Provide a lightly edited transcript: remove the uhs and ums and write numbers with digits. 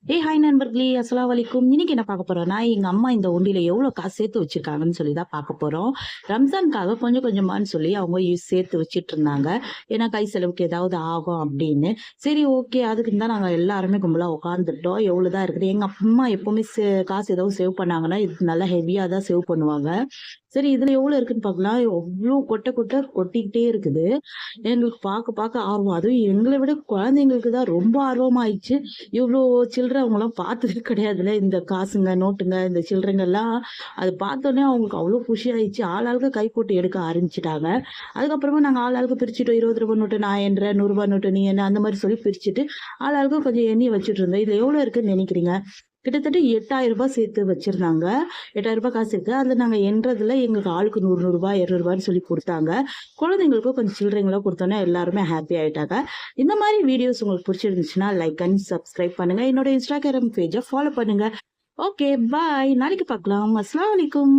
Hi நண்பர்களே! அஸ்ஸலாமு அலைக்கும். இன்னைக்கு என்ன பார்க்க போறோம்னா, எங்க அம்மா இந்த உண்டியல எவ்வளோ காசு சேர்த்து வச்சிருக்காங்கன்னு சொல்லி தான் பார்க்க போறோம். ரம்ஜானுக்காக கொஞ்சம் கொஞ்சமான்னு சொல்லி அவங்க சேர்த்து வச்சுட்டுருந்தாங்க. ஏன்னா, கை செலவுக்கு ஏதாவது ஆகும் அப்படின்னு. சரி ஓகே. அதுக்குன்னு தான் நாங்க எல்லாருமே கும்பலா உட்காந்துட்டோம். எவ்வளோ தான் இருக்குது. எங்க அம்மா எப்பவுமே காசு ஏதாவது சேவ் பண்ணாங்கன்னா, இது நல்லா ஹெவியா தான் சேவ் பண்ணுவாங்க. சரி இதுல எவ்வளோ இருக்குன்னு பார்க்கலாம். அவ்ளோ கொட்ட கொட்ட கொட்டிக்கிட்டே இருக்குது. எங்களுக்கு பார்க்க பார்க்க ஆர்வம். அதுவும் எங்கள விட குழந்தைங்களுக்கு தான் ரொம்ப ஆர்வமாயிடுச்சு. இவ்ளோ சில்லற அவங்கலாம் பார்த்ததே கிடையாதுல்ல. இந்த காசுங்க, நோட்டுங்க, இந்த சில்லறைங்கலாம் அது பார்த்தோனே அவங்களுக்கு அவ்ளோ குஷி ஆயிடுச்சு. ஆளாளுக்கு கை போட்டு எடுக்க ஆரம்பிச்சுட்டாங்க. அதுக்கப்புறமா நாங்க ஆளாளுக்கு பிரிச்சுட்டோம். ரூ. 20 நோட்டு நான் எண்றேன், ரூ. 100 நோட்டு நீ எண்ணு அந்த மாரி சொல்லி பிரிச்சுட்டு, ஆளாளுக்கு கொஞ்சம் எண்ணி வச்சுட்டு இருந்தோம். இதுல எவ்வளோ இருக்குன்னு நெனைக்கிறீங்க? கிட்டத்தட்ட ரூ. 8,000 சேர்த்து வச்சிருந்தாங்க. ரூ. 8,000 காசு இருக்கு. அதுல நாங்க எண்றதுல எங்களுக்கு ஆளுக்கு ரூ. 100 ரூ. 200 சொல்லி குடுத்தாங்க. குழந்தைங்களுக்கும் கொஞ்சம் சில்லறைங்களா குடுத்தோனே எல்லாருமே ஹாப்பி ஆயிட்டாங்க. இந்த மாரி வீடியோஸ் உங்களுக்கு பிடிச்சிருந்துச்சுன்னா, லைக் அண்ட் சப்ஸ்கிரைப் பண்ணுங்க. என்னோட Instagram பேஜ ஃபாலோ பண்ணுங்க. ஓகே, பாய். நாளைக்கு பார்க்கலாம். அஸ்ஸலாமு அலைக்கும்.